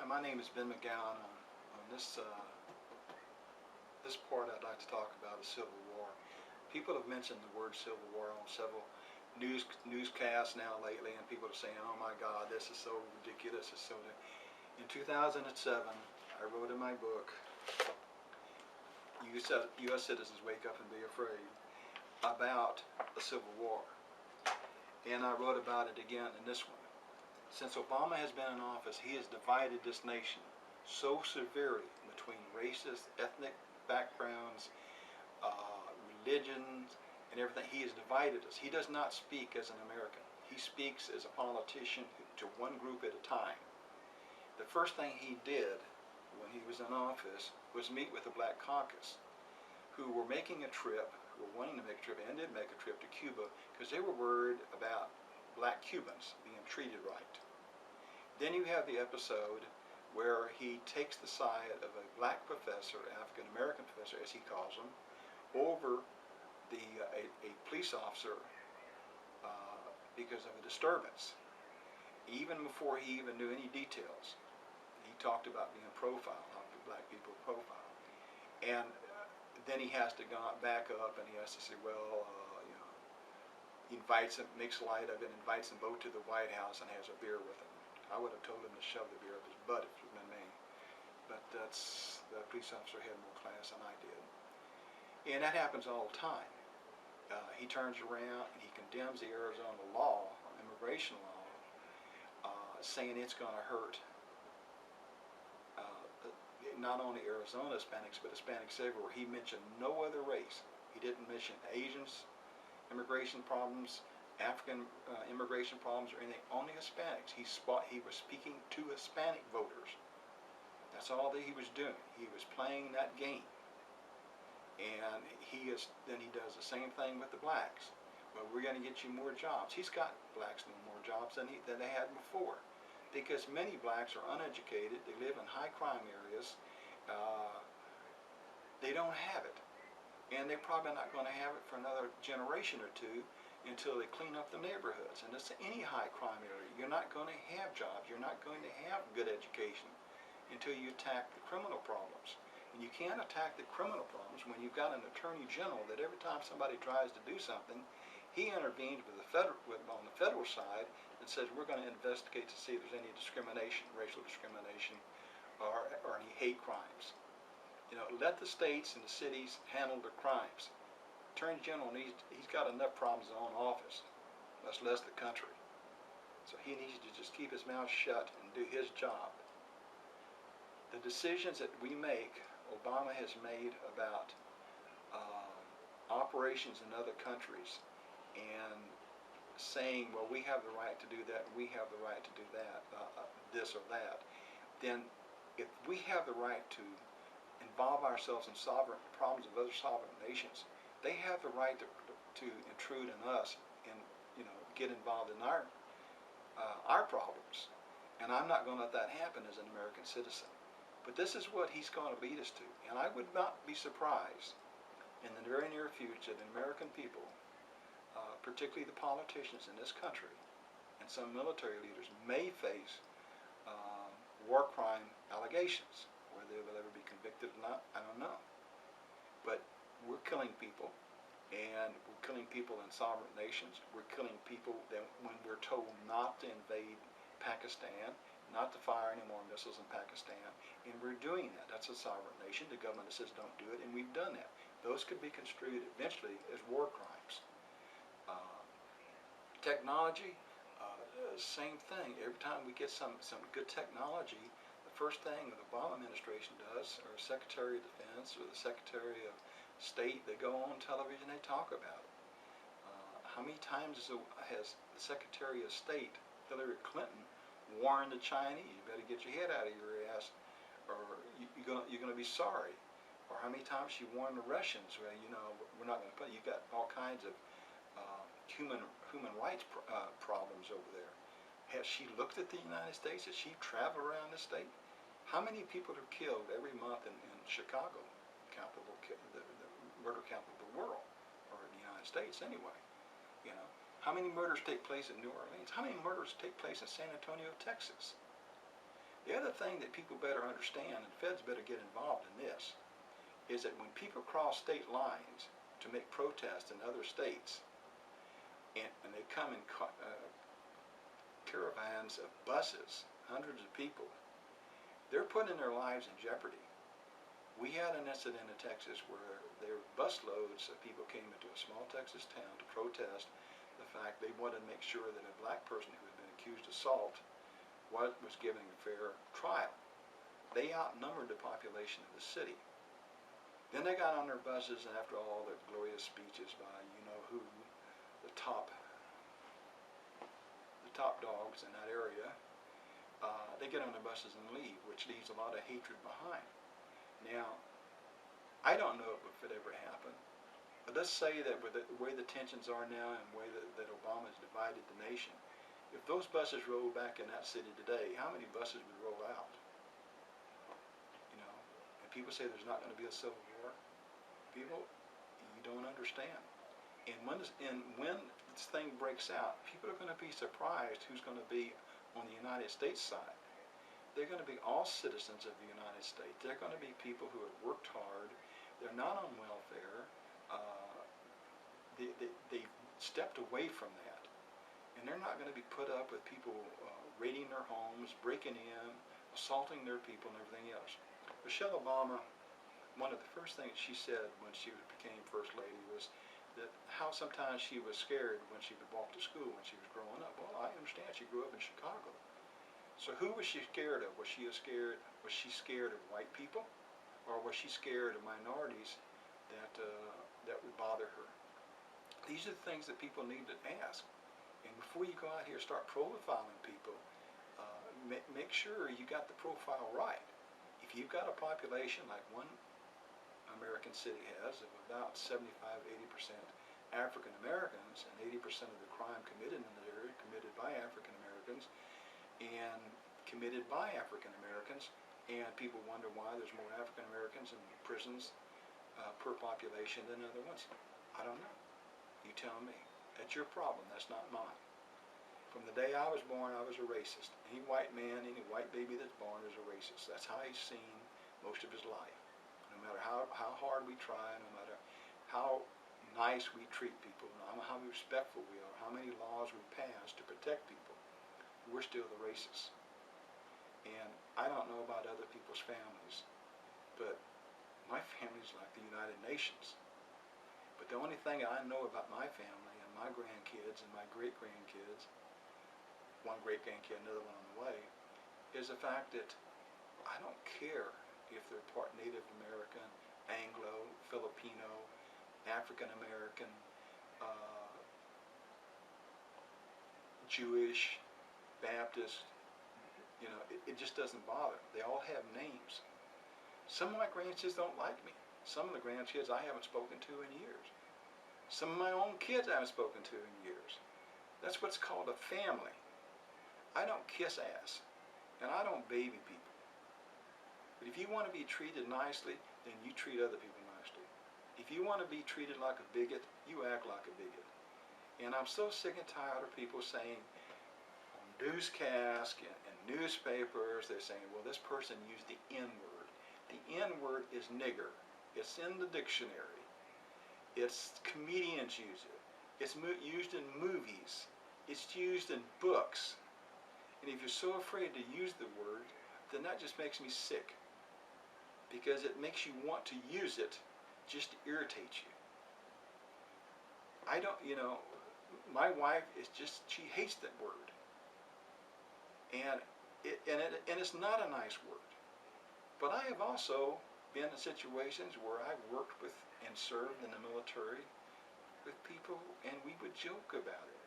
My name is Ben McGowan. On this part, I'd like to talk about the Civil War. People have mentioned the word Civil War on several newscasts now lately, and people are saying, "Oh my God, this is so ridiculous." It's so. In 2007, I wrote in my book, "U.S. Citizens Wake Up and Be Afraid," about the Civil War, and I wrote about it again in this one. Since Obama has been in office, he has divided this nation so severely between races, ethnic backgrounds, religions, and everything. He has divided us. He does not speak as an American. He speaks as a politician to one group at a time. The first thing he did when he was in office was meet with the Black Caucus, who were making a trip, who were wanting to make a trip, and did make a trip to Cuba because they were worried about Black Cubans being treated right. Then you have the episode where he takes the side of a black professor, African American professor as he calls him, over a police officer because of a disturbance. Even before he even knew any details, he talked about being profiled, how the black people profile. And then he has to go back up and he has to say, well, he invites them, makes light of it, invites them both to the White House and has a beer with them. I would have told him to shove the beer up his butt if it had been me. But the police officer had more class than I did. And that happens all the time. He turns around and he condemns the Arizona law, immigration law, saying it's going to hurt not only Arizona Hispanics, but Hispanics everywhere. He mentioned no other race. He didn't mention Asians, immigration problems, African immigration problems, or anything. Only Hispanics. He was speaking to Hispanic voters. That's all that he was doing. He was playing that game. And then he does the same thing with the blacks. Well, we're going to get you more jobs. He's got blacks more jobs than they had before, because many blacks are uneducated. They live in high crime areas. They don't have it. And they're probably not going to have it for another generation or two until they clean up the neighborhoods. And it's any high crime area. You're not going to have jobs. You're not going to have good education until you attack the criminal problems. And you can't attack the criminal problems when you've got an attorney general that every time somebody tries to do something, he intervenes on the federal side and says we're going to investigate to see if there's any discrimination, racial discrimination, or any hate crimes. Let the states and the cities handle their crimes. Attorney General he's got enough problems in his own office, much less the country. So he needs to just keep his mouth shut and do his job. The decisions that we make, Obama has made about operations in other countries and saying, well, we have the right to do that, we have the right to do that, this or that, then if we have the right to involve ourselves in problems of other sovereign nations, they have the right to intrude in us and get involved in our problems. And I'm not going to let that happen as an American citizen. But this is what he's going to lead us to. And I would not be surprised in the very near future that American people, particularly the politicians in this country and some military leaders, may face war crime allegations. Whether they will ever be convicted or not, I don't know. But we're killing people, and we're killing people in sovereign nations. We're killing people that when we're told not to invade Pakistan, not to fire any more missiles in Pakistan, and we're doing that. That's a sovereign nation. The government says don't do it, and we've done that. Those could be construed eventually as war crimes. Technology, same thing. Every time we get some good technology, the first thing the Obama administration does, or Secretary of Defense or the Secretary of State, they go on television, they talk about it. How many times has the Secretary of State, Hillary Clinton, warned the Chinese, you better get your head out of your ass, or you're going to be sorry? Or how many times she warned the Russians, well, we're not going to put, you've got all kinds of human rights problems over there. Has she looked at the United States? Has she traveled around the state? How many people are killed every month in Chicago, the murder capital of the world, or in the United States anyway? How many murders take place in New Orleans? How many murders take place in San Antonio, Texas? The other thing that people better understand, and feds better get involved in this, is that when people cross state lines to make protests in other states, and they come in caravans of buses, hundreds of people, they're putting their lives in jeopardy. We had an incident in Texas where there were busloads of people came into a small Texas town to protest the fact they wanted to make sure that a black person who had been accused of assault was given a fair trial. They outnumbered the population of the city. Then they got on their buses, and after all the glorious speeches by you-know-who, the top dogs in that area, they get on their buses and leave, which leaves a lot of hatred behind. Now, I don't know if it ever happened, but let's say that with the way the tensions are now and the way that Obama's divided the nation, if those buses rolled back in that city today, how many buses would roll out? And people say there's not going to be a civil war. People, you don't understand. And when this thing breaks out, people are going to be surprised who's going to be on the United States side. They're going to be all citizens of the United States. They're going to be people who have worked hard. They're not on welfare. They stepped away from that. And they're not going to be put up with people raiding their homes, breaking in, assaulting their people, and everything else. Michelle Obama, one of the first things she said when she became First Lady was that how sometimes she was scared when she would walk to school when she was growing up. Well, I understand. She grew up in Chicago. So who was she scared of? Was she scared of white people, or was she scared of minorities that would bother her? These are the things that people need to ask. And before you go out here and start profiling people, make sure you got the profile right. If you've got a population like one American city has of about 75–80% African Americans, and 80% of the crime committed in the area committed by African Americans, and committed by African Americans, and people wonder why there's more African Americans in prisons per population than other ones. I don't know. You tell me. That's your problem. That's not mine. From the day I was born, I was a racist. Any white man, any white baby that's born is a racist. That's how he's seen most of his life. No matter how hard we try, no matter how nice we treat people, no matter how respectful we are, how many laws we pass to protect people, we're still the racists. And I don't know about other people's families, but my family's like the United Nations. But the only thing I know about my family and my grandkids and my great-grandkids, one great-grandkid, another one on the way, is the fact that I don't care if they're part Native American, Anglo, Filipino, African American, Jewish, Baptist, it just doesn't bother. They all have names. Some of my grandkids don't like me. Some of the grandkids I haven't spoken to in years. Some of my own kids I haven't spoken to in years. That's what's called a family. I don't kiss ass, and I don't baby people. But if you want to be treated nicely, then you treat other people nicely. If you want to be treated like a bigot, you act like a bigot. And I'm so sick and tired of people saying on newscasts and newspapers, they're saying, well, this person used the N-word. The N-word is nigger. It's in the dictionary. It's comedians use it. It's used in movies. It's used in books. And if you're so afraid to use the word, then that just makes me sick. Because it makes you want to use it just to irritate you. I don't, my wife she hates that word. And it's not a nice word. But I have also been in situations where I've worked with and served in the military with people, and we would joke about it.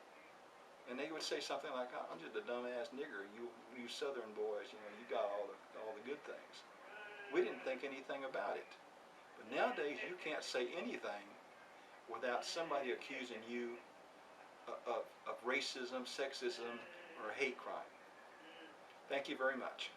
And they would say something like, I'm just a dumbass nigger. You southern boys, you got all the good things. We didn't think anything about it. But nowadays, you can't say anything without somebody accusing you of racism, sexism, or hate crime. Thank you very much.